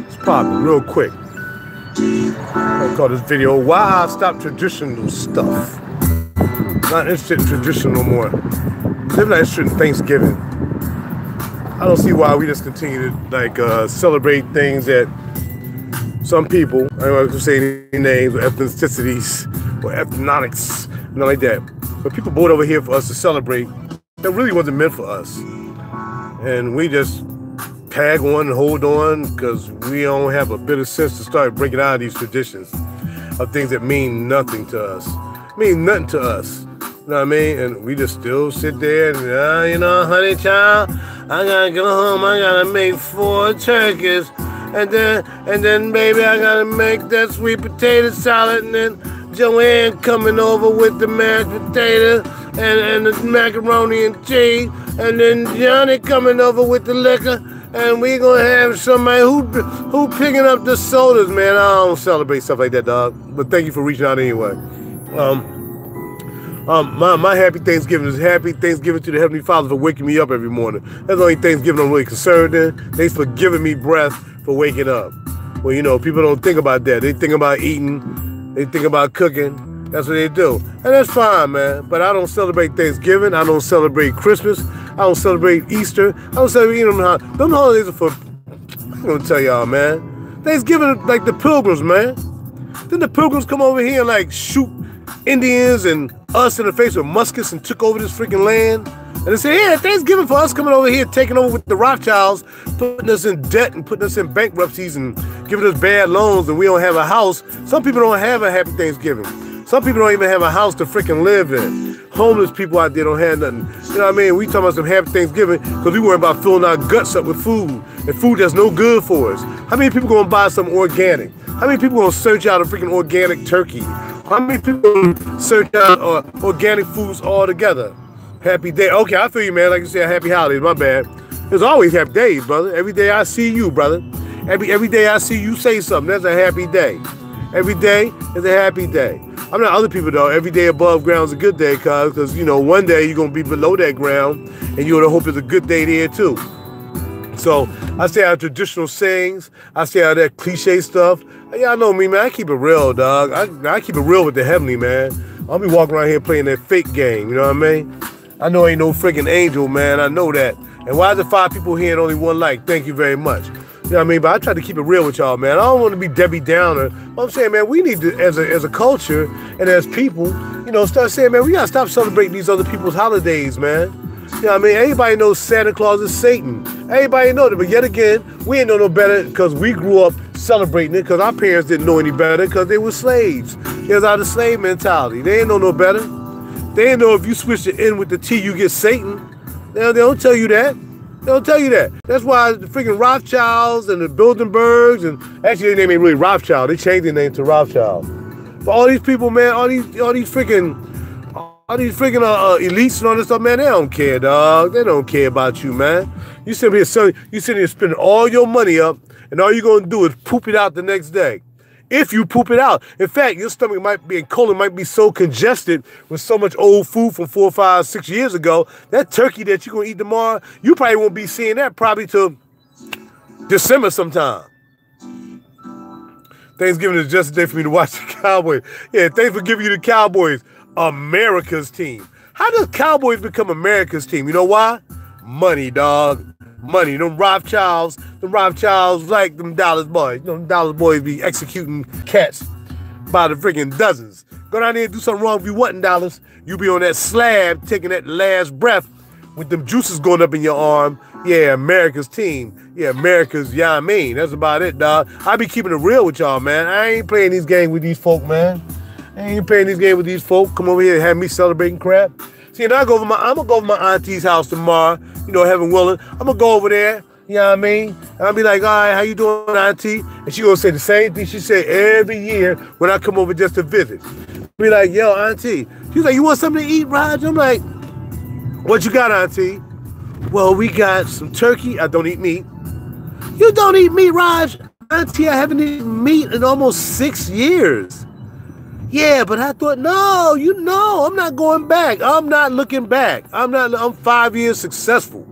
It's popping real quick. I call this video "Why I Stopped Traditional Stuff." Not interested in tradition no more. I'm not interested in Thanksgiving. I don't see why we just continue to celebrate things that some people, I don't want to say any names or ethnicities or ethnics, nothing like that. But people brought over here for us to celebrate that really wasn't meant for us. And we just tag on and hold on because we don't have a bit of sense to start breaking out of these traditions of things that mean nothing to us. Mean nothing to us. You know what I mean? And we just still sit there and, honey child, I gotta go home, I gotta make 4 turkeys. And then, baby, I gotta make that sweet potato salad. And then Joanne coming over with the mashed potato and the macaroni and cheese. And then Johnny coming over with the liquor. And we gonna have somebody who picking up the sodas, man. I don't celebrate stuff like that, dog. But thank you for reaching out anyway. My happy Thanksgiving is happy Thanksgiving to the Heavenly Father for waking me up every morning. That's the only Thanksgiving I'm really concerned in. Thanks for giving me breath for waking up. Well, people don't think about that. They think about eating. They think about cooking. That's what they do. And that's fine, man. But I don't celebrate Thanksgiving. I don't celebrate Christmas. I don't celebrate Easter. I don't celebrate them. Them holidays are for, I'm going to tell y'all, man. Thanksgiving like the pilgrims, man. Then the pilgrims come over here and shoot Indians and us in the face with muskets and took over this freaking land. And they say, yeah, Thanksgiving for us coming over here, taking over with the Rothschilds, putting us in debt and putting us in bankruptcies and giving us bad loans and we don't have a house. Some people don't have a happy Thanksgiving. Some people don't even have a house to freaking live in. Homeless people out there don't have nothing. You know what I mean? We talking about some happy Thanksgiving because we worry about filling our guts up with food and food that's no good for us. How many people gonna buy some organic? How many people gonna search out a freaking organic turkey? How many people search out organic foods altogether? Happy day. Okay, I feel you, man. Like you said, happy holidays. My bad. There's always happy days, brother. Every day I see you, brother. Every day I see you say something. That's a happy day. Every day is a happy day. I'm not other people, though. Every day above ground is a good day, because, one day you're going to be below that ground, and you ought to hope it's a good day there, too. So I say our traditional sayings. I say all that cliche stuff. Y'all know me, man. I keep it real, dog. I keep it real with the heavenly, man. I'll be walking around here playing that fake game, you know what I mean? I know I ain't no freaking angel, man. I know that. And why is there 5 people here and only 1 like? Thank you very much. You know what I mean? But I try to keep it real with y'all, man. I don't want to be Debbie Downer. I'm saying, man, we need to, as a culture and as people, start saying, man, we got to stop celebrating these other people's holidays, man. You know what I mean? Everybody knows Santa Claus is Satan. Everybody knows it. But yet again, we ain't know no better because we grew up celebrating it because our parents didn't know any better because they were slaves. It was out of slave mentality. They ain't know no better. They ain't know if you switch the N with the T, you get Satan. They don't tell you that. They don't tell you that. That's why the freaking Rothschilds and the Bilderbergs, and actually their name ain't really Rothschild. They changed their name to Rothschild. But all these people, man, all these freaking elites and all this stuff, man, they don't care, dog. They don't care about you, man. You sitting here spending all your money up, and all you're gonna do is poop it out the next day. If you poop it out. In fact, your stomach and colon might be so congested with so much old food from 4, 5, 6 years ago, that turkey that you're gonna eat tomorrow, you probably won't be seeing that probably till December sometime. Thanksgiving is just a day for me to watch the Cowboys. Yeah, thanks for giving you the Cowboys, America's team. How does Cowboys become America's team? You know why? Money, dog. Money. Them Rothschilds like them Dallas boys. Them Dallas boys be executing cats by the freaking dozens. Go down there and do something wrong if you wasn't Dallas. You be on that slab taking that last breath with them juices going up in your arm. Yeah, America's team. Yeah, America's, yeah, I mean. That's about it, dog. I be keeping it real with y'all, man. I ain't playing these games with these folk, man. I ain't playing these games with these folk. Come over here and have me celebrating crap. See, and I'm gonna go over my auntie's house tomorrow, heaven willing. I'm gonna go over there, you know what I mean? And I'll be like, all right, how you doing, auntie? And she gonna say the same thing she say every year when I come over just to visit. Be like, yo, auntie. She's like, you want something to eat, Raj? I'm like, what you got, auntie? Well, we got some turkey. I don't eat meat. You don't eat meat, Raj? Auntie, I haven't eaten meat in almost 6 years. Yeah, but I thought, no, I'm not going back. I'm not looking back. I'm 5 years successful,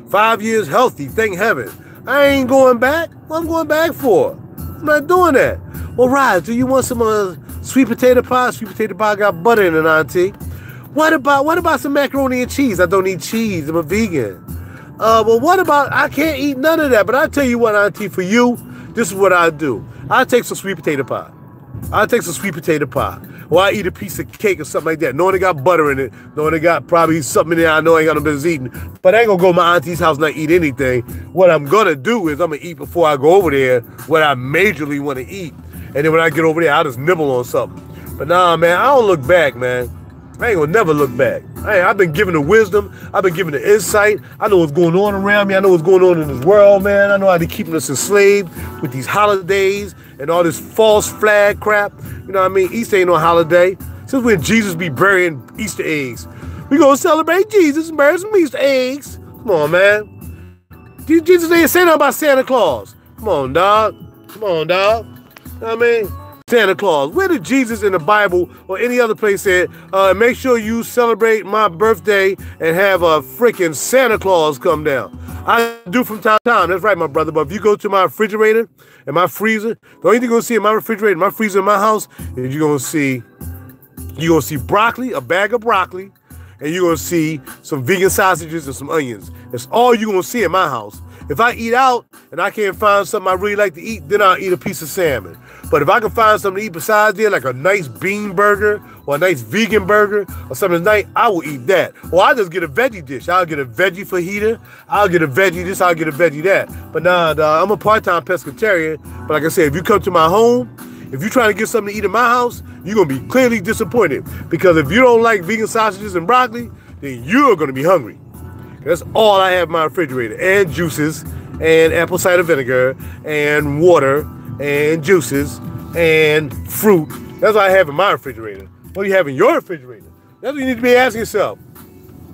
5 years healthy, thank heaven. I ain't going back. What I'm going back for? I'm not doing that. Well, Raj, do you want some sweet potato pie? Sweet potato pie got butter in it, auntie. What about some macaroni and cheese? I don't eat cheese. I'm a vegan. Well, what about, I can't eat none of that. But I tell you what, auntie, for you, this is what I do. I take some sweet potato pie. I'll take some sweet potato pie. Or I eat a piece of cake or something like that. Knowing it got butter in it. Knowing it got probably something in there I know I ain't got no business eating. But I ain't gonna go to my auntie's house and not eat anything. What I'm gonna do is I'm gonna eat before I go over there what I majorly want to eat. And then when I get over there, I'll just nibble on something. But nah, man, I don't look back, man. I ain't gonna never look back. I've been given the wisdom. I've been given the insight. I know what's going on around me. I know what's going on in this world, man. I know how they're keeping us enslaved with these holidays and all this false flag crap. You know what I mean? Easter ain't no holiday. Since when Jesus be burying Easter eggs? We gonna celebrate Jesus and bury some Easter eggs. Come on, man. Jesus ain't say nothing about Santa Claus. Come on, dog. Come on, dog. You know what I mean? Santa Claus. Where did Jesus in the Bible or any other place say, make sure you celebrate my birthday and have a freaking Santa Claus come down? I do from time to time. That's right, my brother. But if you go to my refrigerator and my freezer, the only thing you're going to see in my refrigerator, my freezer in my house, is you're going to see broccoli, a bag of broccoli, and you're going to see some vegan sausages and some onions. That's all you're going to see in my house. If I eat out and I can't find something I really like to eat, then I'll eat a piece of salmon. But if I can find something to eat besides there, like a nice bean burger or a nice vegan burger or something nice, I will eat that. Or I'll just get a veggie dish. I'll get a veggie fajita. I'll get a veggie this. I'll get a veggie that. But nah, I'm a part-time pescatarian. But like I said, if you come to my home, if you're trying to get something to eat in my house, you're going to be clearly disappointed. Because if you don't like vegan sausages and broccoli, then you're going to be hungry. That's all I have in my refrigerator. And juices, and apple cider vinegar, and water, and juices, and fruit. That's what I have in my refrigerator. What do you have in your refrigerator? That's what you need to be asking yourself.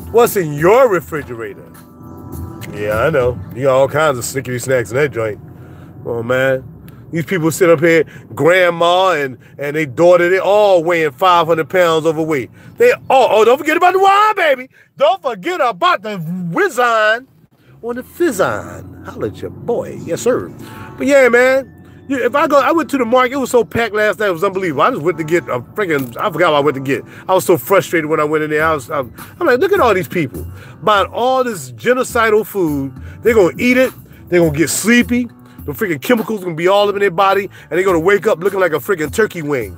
What's in your refrigerator? Yeah, I know. You got all kinds of snickety snacks in that joint. Oh, man. These people sit up here, grandma and they daughter, they all weighing 500 pounds overweight. They all, don't forget about the wine, baby. Don't forget about the Rizon on the Fizzon. Holla at your boy. Yes, sir. But yeah, man. I went to the market. It was so packed last night. It was unbelievable. I just went to get a freaking, I forgot what I went to get. I was so frustrated when I went in there. I'm like, look at all these people buying all this genocidal food. They're going to eat it. They're going to get sleepy. The freaking chemicals going to be all up in their body. And they're going to wake up looking like a freaking turkey wing.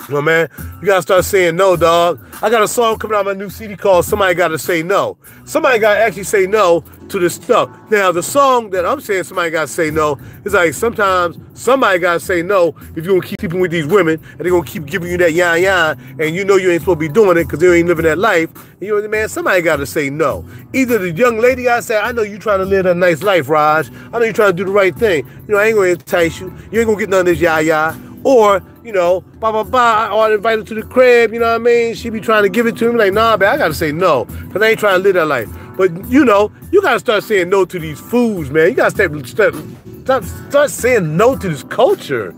You know, man, you got to start saying no, dog. I got a song coming out of my new CD called Somebody Got to Say No. Somebody got to actually say no to this stuff. Now, the song that I'm saying somebody got to say no is like sometimes somebody got to say no if you're going to keep keeping with these women and they're going to keep giving you that yan and you know you ain't supposed to be doing it because they ain't living that life. And you know, man, somebody got to say no. Either the young lady got to say, I know you trying to live a nice life, Raj. I know you trying to do the right thing. You know, I ain't going to entice you. You ain't going to get none of this ya. Or, you know, or invite her to the crib, you know what I mean? She be trying to give it to him like, nah, man, I got to say no, because I ain't trying to live that life. But, you know, you got to start saying no to these foods, man. You got to start saying no to this culture.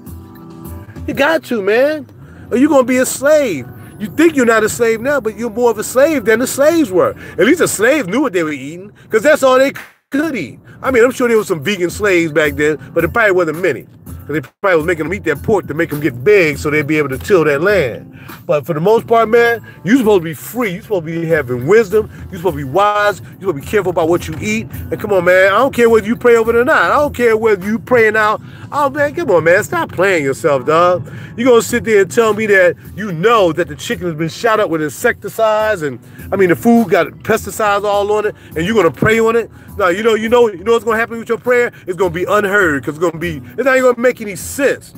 You got to, man. Or you're going to be a slave. You think you're not a slave now, but you're more of a slave than the slaves were. At least the slaves knew what they were eating, because that's all they could eat. I mean, I'm sure there was some vegan slaves back then, but it probably wasn't many. Because they probably was making them eat that pork to make them get big so they'd be able to till that land. But for the most part, man, you're supposed to be free. You're supposed to be having wisdom. You're supposed to be wise. You're supposed to be careful about what you eat. And come on, man, I don't care whether you pray over it or not. I don't care whether you praying out. Oh, man, come on, man, stop playing yourself, dog. You're going to sit there and tell me that you know that the chicken has been shot up with insecticides and, I mean, the food got pesticides all on it, and you're going to pray on it? No, you know what's going to happen with your prayer? It's going to be unheard, because it's not even going to make any sense.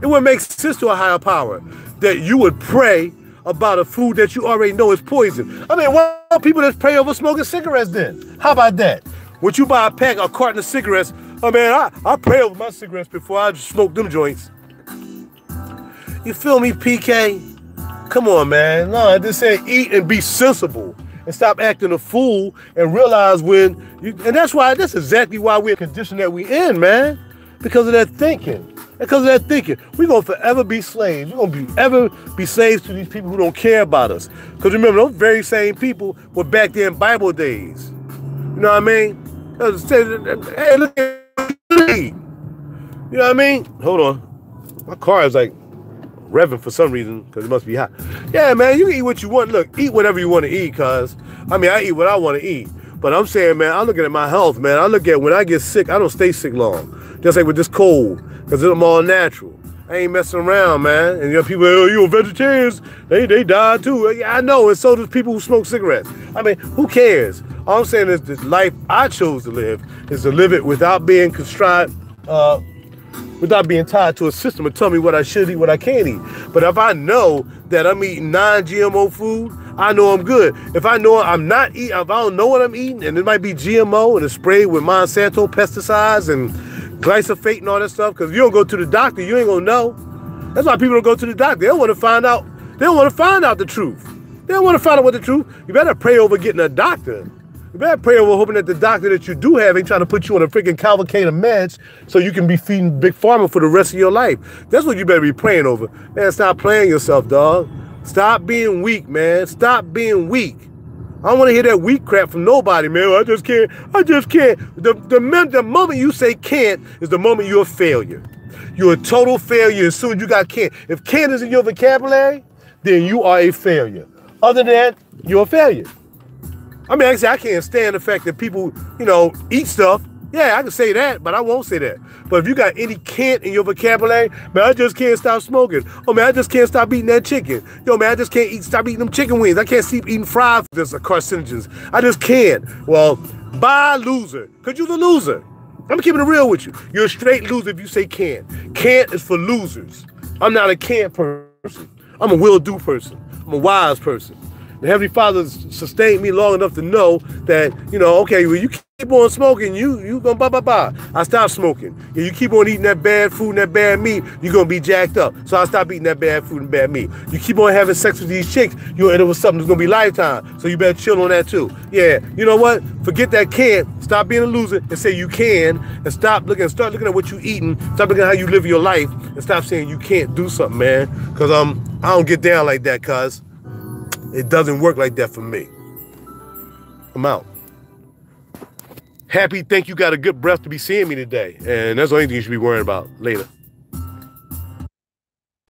It wouldn't make sense to a higher power that you would pray about a food that you already know is poison. I mean, why don't people just pray over smoking cigarettes then? How about that? Would you buy a carton of cigarettes? Oh, man, I pray over my cigarettes before I smoke them joints. You feel me, PK? Come on, man. No, I just say eat and be sensible. And stop acting a fool and realize and that's exactly why we're conditioned that we in, man. Because of that thinking. Because of that thinking. We're going to forever be slaves. We're going to ever be slaves to these people who don't care about us. Because remember, those very same people were back there in Bible days. You know what I mean? Hey, look at me. You know what I mean? Hold on. My car is like revving for some reason because it must be hot. Yeah, man, you can eat what you want. Look, eat whatever you want to eat, cuz. I mean, I eat what I want to eat. But I'm saying, man, I'm looking at my health, man. I look at when I get sick, I don't stay sick long. Just like with this cold, because I'm all natural. I ain't messing around, man. And you know, people, oh, you know, vegetarians, they die too. Yeah, I know, and so do people who smoke cigarettes. I mean, who cares? All I'm saying is this life I chose to live is to live it without being contrived, without being tied to a system and tell me what I should eat, what I can't eat. But if I know that I'm eating non-GMO food, I know I'm good. If I know I'm not eating, if I don't know what I'm eating, and it might be GMO and it's sprayed with Monsanto pesticides and glyphosate and all that stuff, because if you don't go to the doctor, you ain't gonna know. That's why people don't go to the doctor. They don't want to find out. They don't want to find out the truth. They don't want to find out what the truth. You better pray over getting a doctor. You better pray over hoping that the doctor that you do have ain't trying to put you on a freaking cavalcade of meds so you can be feeding Big Pharma for the rest of your life. That's what you better be praying over. Man, stop playing yourself, dog. Stop being weak, man. Stop being weak. I don't want to hear that weak crap from nobody, man. I just can't. I just can't. The moment you say can't is the moment you're a failure. You're a total failure as soon as you got can't. If can't is in your vocabulary, then you are a failure. Other than that, you're a failure. I mean, actually, I can't stand the fact that people, you know, eat stuff. Yeah, I can say that, but I won't say that. But if you got any can't in your vocabulary, man, I just can't stop smoking. Oh, man, I just can't stop eating that chicken. Yo, man, I just can't stop eating them chicken wings. I can't stop eating fries. There's carcinogens. I just can't. Well, bye, loser, because you're the loser. I'm keeping it real with you. You're a straight loser if you say can't. Can't is for losers. I'm not a can't person. I'm a will-do person. I'm a wise person. The Heavenly Father sustained me long enough to know that, you know, okay, well, you keep on smoking, you gonna blah. I stopped smoking. Yeah, you keep on eating that bad food and that bad meat, you're gonna be jacked up. So I stopped eating that bad food and bad meat. You keep on having sex with these chicks, you'll end up with something that's gonna be lifetime. So you better chill on that too. Yeah, you know what? Forget that can't. Stop being a loser and say you can, and start looking at what you eating, stop looking at how you live your life, and stop saying you can't do something, man. Cause I don't get down like that, cuz. It doesn't work like that for me. I'm out. Happy, think you got a good breath to be seeing me today. And that's the only thing you should be worrying about later.